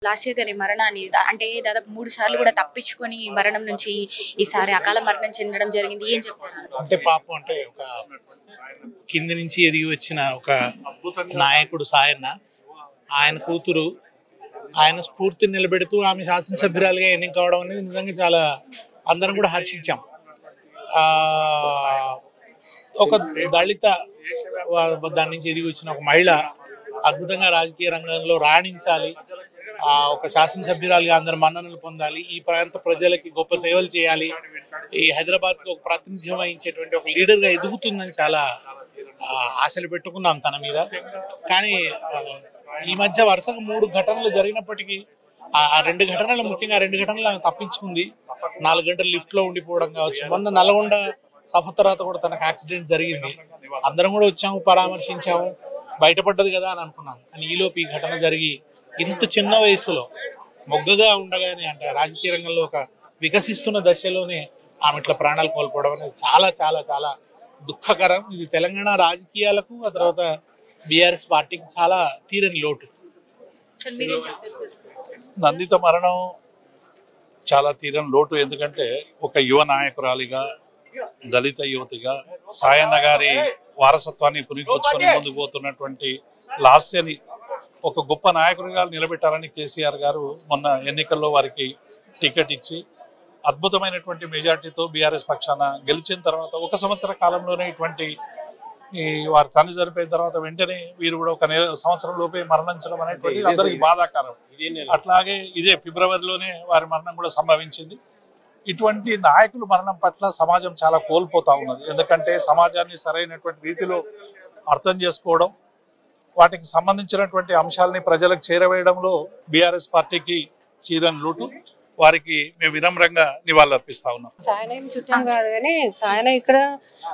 లాస్య గారి మరణాన్ని అంటే దాదాపు 3 సార్లు కూడా తప్పించుకొని మరణం నుంచి ఈసారి అకాల మరణం చెందడం జరిగింది. ఏం చెప్తారు? అంటే పాపం అంటే ఒక కింది నుంచి ఎదిగి వచ్చిన ఒక నాయకుడు సాయన్న, ఆయన కూతురు, ఆయన స్ఫూర్తిని నిలబెడుతూ ఆమె శాసనసభ్యురాలుగా ఎన్నిక కావడం అనేది నిజంగా చాలా అందరం కూడా హర్షించాం. ఒక దళిత దాని నుంచి ఎదిగి వచ్చిన ఒక మహిళ అద్భుతంగా రాజకీయ రంగంలో రాణించాలి, ఒక శాసనసభ్యురాలుగా అందరు మన్ననలు పొందాలి, ఈ ప్రాంత ప్రజలకి గొప్ప సేవలు చేయాలి, ఈ హైదరాబాద్కి ఒక ప్రాతినిధ్యం వహించేటువంటి ఒక లీడర్గా ఎదుగుతుందని చాలా ఆశలు పెట్టుకున్నాం తన మీద. కానీ ఈ మధ్య వరుసగా 3 ఘటనలు జరిగినప్పటికీ ఆ 2 ఘటనలు, ముఖ్యంగా 2 ఘటనలు ఆమె తప్పించుకుంది. 4 గంటలు లిఫ్ట్లో ఉండిపోవడం కావచ్చు. మొన్న నల్గొండ సభ తర్వాత కూడా తనకు యాక్సిడెంట్ జరిగింది. అందరం కూడా వచ్చాము, పరామర్శించాము, బయటపడ్డది కదా అని అనుకున్నాం. కానీ ఈలోపు ఈ ఘటన జరిగి ఇంత చిన్న వయసులో మొగ్గగా ఉండగానే, అంటే రాజకీయ రంగంలో ఒక వికసిస్తున్న దశలోనే ఆమె ఇట్లా ప్రాణాలు కోల్పోవడం అనేది చాలా చాలా చాలా దుఃఖకరం. ఇది తెలంగాణ రాజకీయాలకు, ఆ తర్వాత బీఆర్ఎస్ పార్టీకి చాలా తీరని లోటు. నందిత మరణం చాలా తీరని లోటు. ఎందుకంటే ఒక యువ నాయకురాలిగా, దళిత యువతిగా సాయన్న గారి వారసత్వాన్ని పునిపుచ్చుకొని ముందుకు పోతున్నటువంటి లాస్యని ఒక గొప్ప నాయకుడిగా నిలబెట్టాలని కేసీఆర్ గారు మొన్న ఎన్నికల్లో వారికి టికెట్ ఇచ్చి అద్భుతమైనటువంటి మెజార్టీతో బీఆర్ఎస్ పక్షాన గెలిచిన తర్వాత 1 సంవత్సర కాలంలోనే ఇటువంటి వారి తండ్రి చనిపోయిన తర్వాత వెంటనే వీరు కూడా 1 సంవత్సరం లోపే మరణించడం అనేటువంటి అందరికి బాధాకరం. అట్లాగే ఇదే ఫిబ్రవరిలోనే వారి మరణం కూడా సంభవించింది. ఇటువంటి నాయకుల మరణం పట్ల సమాజం చాలా కోల్పోతా ఉన్నది. ఎందుకంటే సమాజాన్ని సరైనటువంటి రీతిలో అర్థం చేసుకోవడం, వాటికి సంబంధించినటువంటి అంశాలని ప్రజలకు చేరవేయడంలో బీఆర్ఎస్ పార్టీకి చీరని లోటు. వారికి మేము వినమ్రంగా నివాళులర్పిస్తా ఉన్నాం. సాయన ఏం చుట్టాం కాదు, కానీ సాయన ఇక్కడ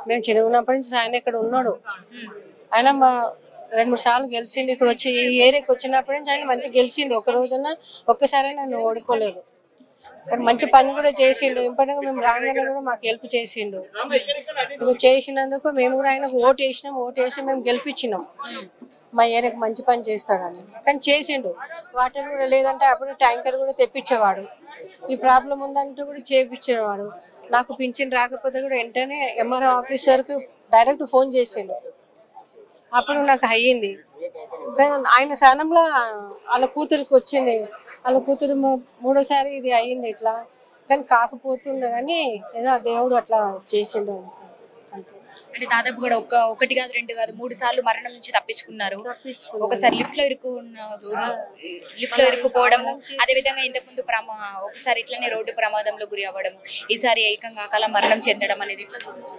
మేము చిన్నప్పటి నుంచి సాయన ఇక్కడ ఉన్నాడు. ఆయన మా 2-3 సార్లు గెలిచిండు. ఇక్కడ వచ్చి ఈ ఏరియాకి వచ్చినప్పటి నుంచి ఆయన మంచిగా గెలిచిండు. ఒక రోజున ఒక్కసారి నన్ను ఓడిపోలేదు, కానీ మంచి పని కూడా చేసిండు. ఇంపార్టెంట్గా మేము రాగానే కూడా మాకు హెల్ప్ చేసిండు. ఇక చేసినందుకు మేము కూడా ఆయనకు ఓటు వేసినాం. ఓటు వేసి మేము గెలిపించినాం మా ఏరియాకి మంచి పని చేస్తాడని. కానీ చేసిండు. వాటర్ కూడా లేదంటే అప్పుడు ట్యాంకర్ కూడా తెప్పించేవాడు. ఈ ప్రాబ్లం ఉందంటే కూడా చేయించేవాడు. నాకు పింఛన్ రాకపోతే కూడా వెంటనే ఎంఆర్ఓ ఆఫీసర్కి డైరెక్ట్ ఫోన్ చేసిండు. అప్పుడు నాకు అయ్యింది. కానీ ఆయన స్థానంలో వాళ్ళ కూతురికి వచ్చింది. వాళ్ళ కూతురు 3వసారి ఇది అయ్యింది ఇట్లా. కానీ కాకపోతుండే, కానీ ఏదో దేవుడు అట్లా చేసిండు అంతే. అంటే దాదాపు కూడా ఒకటి కాదు, 2 కాదు, 3 సార్లు మరణం నుంచి తప్పించుకున్నారు. ఒకసారి లిఫ్ట్ లో ఇరుక్కుపోవడము, అదే విధంగా ఇంతకుముందు ఒకసారి ఇట్లనే రోడ్డు ప్రమాదంలో గురి అవ్వడము, ఈసారి ఏకంగా అకాల మరణం చెందడం అనేది ఇట్లా చూడొచ్చు.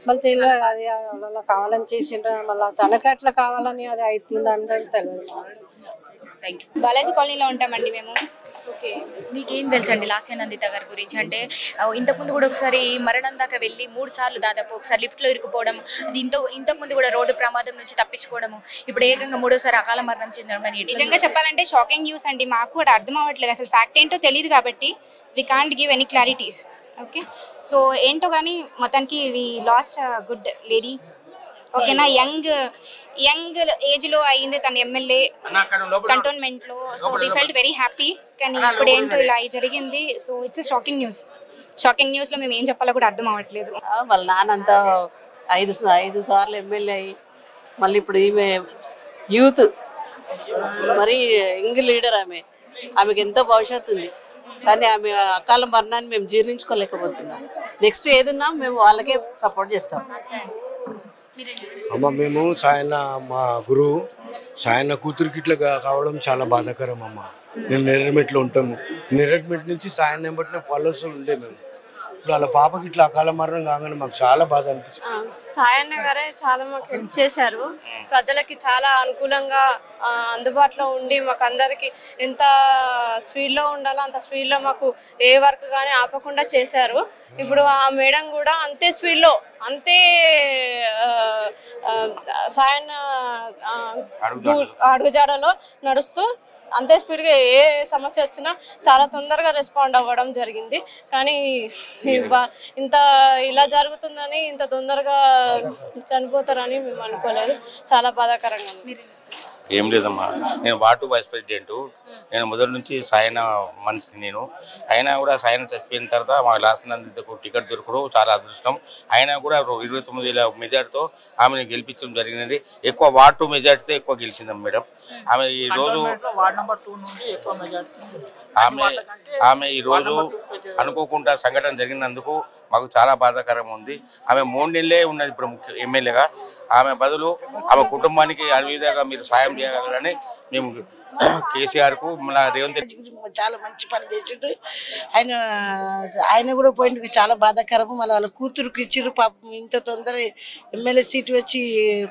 మళ్ళీ తెలియదు అది అలా కావాలని చేసిండ్రా, మళ్ళీ తనకి అట్లా కావాలని అది అవుతుంది అంటే తెలియదు. Thank you. బాలాజీ కాలనీలో ఉంటామండి మేము. ఓకే, మీకేం తెలుసు అండి లాస్య నందిత గారి గురించి? అంటే ఇంతకుముందు కూడా ఒకసారి మరణం దాకా వెళ్ళి 3 సార్లు దాదాపు, ఒకసారి లిఫ్ట్లో ఇరుక్కుపోవడం, అది ఇంతకుముందు కూడా రోడ్డు ప్రమాదం నుంచి తప్పించుకోవడము, ఇప్పుడు ఏకంగా 3వసారి అకాల మరణం చెందడం అని నిజంగా చెప్పాలంటే షాకింగ్ న్యూస్ అండి. మాకు కూడా అర్థం అవ్వట్లేదు, అసలు ఫ్యాక్ట్ ఏంటో తెలియదు కాబట్టి we can't give any clarities. Okay, so ఏంటో కానీ మొత్తానికి వి లాస్ట్ గుడ్ లేడీ. ఓకేనా, యంగ్ ఏజ్లో అయ్యింది తన ఎమ్మెల్యే కంటోన్మెంట్లో. So we felt very happy. కానీ ఇప్పుడు ఏంటో ఇలా జరిగింది. So it's shocking news. Shocking న్యూస్లో మేము ఏం చెప్పాలో కూడా అర్థం అవ్వట్లేదు. వాళ్ళ నాన్నంతా 5 సార్లు ఎమ్మెల్యే అయ్యి మళ్ళీ ఇప్పుడు ఈమె యూత్, మరి యంగ్ లీడర్. ఆమెకి ఎంతో భవిష్యత్తు ఉంది. కానీ ఆమె అకాల మరణాన్ని మేము జీర్ణించుకోలేకపోతున్నాం. నెక్స్ట్ ఏదున్నా మేము వాళ్ళకే సపోర్ట్ చేస్తాం. అమ్మ, మేము సాయన్న మా గురువు సాయన్న కూతురికి ఇట్లా కావడం చాలా బాధాకరం అమ్మ. నేను నేరేడ్మెట్లో ఉంటాము. నేరేడ్మెట్ నుంచి సాయన్న వెంబడిన ఫాలోవర్స్ ఉండే మేము. ఇప్పుడు వాళ్ళ పాపకి ఇట్లా అకాల మరణం కాగానే మాకు చాలా బాధ అనిపిస్తుంది. సాయన్న గారే చాలా మాకు హెల్ప్ చేశారు. ప్రజలకి చాలా అనుకూలంగా అందుబాటులో ఉండి మాకు అందరికి ఎంత స్పీడ్లో ఉండాలో అంత స్పీడ్లో మాకు ఏ వర్క్ కానీ ఆపకుండా చేశారు. ఇప్పుడు ఆ మేడం కూడా అంతే స్పీడ్లో, అంతే సాయన్న అడుగుజాడలో నడుస్తూ అంతే స్పీడ్గా ఏ సమస్య వచ్చినా చాలా తొందరగా రెస్పాండ్ అవ్వడం జరిగింది. కానీ ఇంత ఇలా జరుగుతుందని, ఇంత తొందరగా చనిపోతారని మేము అనుకోలేదు. చాలా బాధాకరంగా ఉంది. ఏం లేదమ్మా, నేను వార్డు వైస్ ప్రెసిడెంట్. నేను మొదటి నుంచి సాయన మనిషిని నేను. అయినా కూడా సాయన చచ్చిపోయిన తర్వాత మా లాస్ట్ నందితకు టికెట్ దొరకడం చాలా అదృష్టం. అయినా కూడా 29,000 మెజార్టీతో ఆమెను గెలిపించడం జరిగినది. ఎక్కువ వార్డు మెజార్టీతో ఎక్కువ గెలిచిందమ్మ మేడం. ఆమె ఈరోజు ఆమె ఈరోజు అనుకోకుండా సంఘటన జరిగినందుకు మాకు చాలా బాధాకరంగా ఉంది. ఆమె 3 నెలలే ఉన్నది ఇప్పుడు ఎమ్మెల్యేగా. ఆమె బదులు ఆమె కుటుంబానికి అన్ని విధంగా మీరు సాయం చేయగలరని మేము కేసీఆర్కు మన రేవంత్ చాలా మంచి పని చేసిండు. ఆయన కూడా పోయింది చాలా బాధాకరము. మళ్ళీ వాళ్ళ కూతురుకి ఇచ్చిర్రు. పాపం ఇంత తొందర ఎమ్మెల్యే సీటు వచ్చి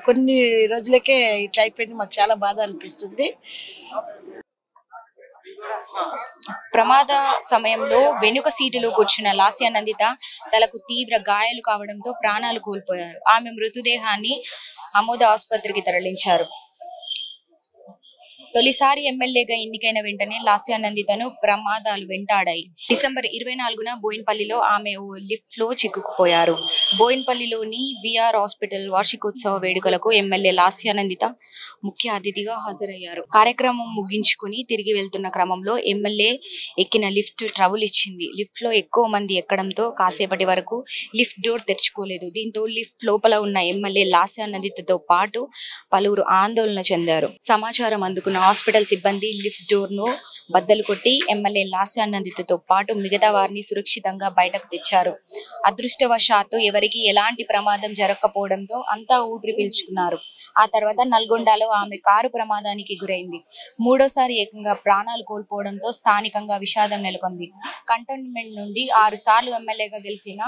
కొన్ని రోజులకే ఇట్లా అయిపోయింది. మాకు చాలా బాధ అనిపిస్తుంది. ప్రమాద సమయంలో వెనుక సీటులో కూర్చున్న లాస్య నందిత తలకు తీవ్ర గాయాలు కావడంతో ప్రాణాలు కోల్పోయారు. ఆమె మృతదేహాన్ని ఆమోద ఆసుపత్రికి తరలించారు. తొలిసారి ఎమ్మెల్యేగా ఎన్నికైన వెంటనే లాస్య నందితను ప్రమాదాలు వెంటాడాయి. డిసెంబర్ 24న బోయిన్పల్లిలో ఆమె ఓ లిఫ్ట్ లో చిక్కుకుపోయారు. బోయిన్పల్లిలోని విఆర్ హాస్పిటల్ వార్షికోత్సవ వేడుకలకు ఎమ్మెల్యే లాస్య నందిత ముఖ్య అతిథిగా హాజరయ్యారు. కార్యక్రమం ముగించుకుని తిరిగి వెళ్తున్న క్రమంలో ఎమ్మెల్యే ఎక్కిన లిఫ్ట్ ట్రబుల్ ఇచ్చింది. లిఫ్ట్ లో ఎక్కువ మంది ఎక్కడంతో కాసేపటి వరకు లిఫ్ట్ డోర్ తెరుచుకోలేదు. దీంతో లిఫ్ట్ లోపల ఉన్న ఎమ్మెల్యే లాస్య నందితతో పాటు పలువురు ఆందోళన చెందారు. సమాచారం అందుకున్న హాస్పిటల్ సిబ్బంది లిఫ్ట్ డోర్ ను బద్దలు కొట్టి ఎమ్మెల్యే లాస్య నందితతో పాటు మిగతా వారిని సురక్షితంగా బయటకు తెచ్చారు. అదృష్టవశాత్తు ఎవరికి ఎలాంటి ప్రమాదం జరగకపోవడంతో అంతా ఊపిరి పీల్చుకున్నారు. ఆ తర్వాత నల్గొండలో ఆమె కారు ప్రమాదానికి గురైంది. మూడోసారి ఏకంగా ప్రాణాలు కోల్పోవడంతో స్థానికంగా విషాదం నెలకొంది. కంటోన్మెంట్ నుండి 6 సార్లు ఎమ్మెల్యేగా గెలిచిన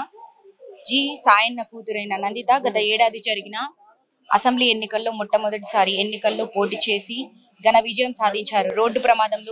సాయన్న కూతురైన నందిత గత ఏడాది జరిగిన అసెంబ్లీ ఎన్నికల్లో మొట్టమొదటిసారి ఎన్నికల్లో పోటీ చేసి ఘన విజయం సాధించారు. రోడ్డు ప్రమాదంలో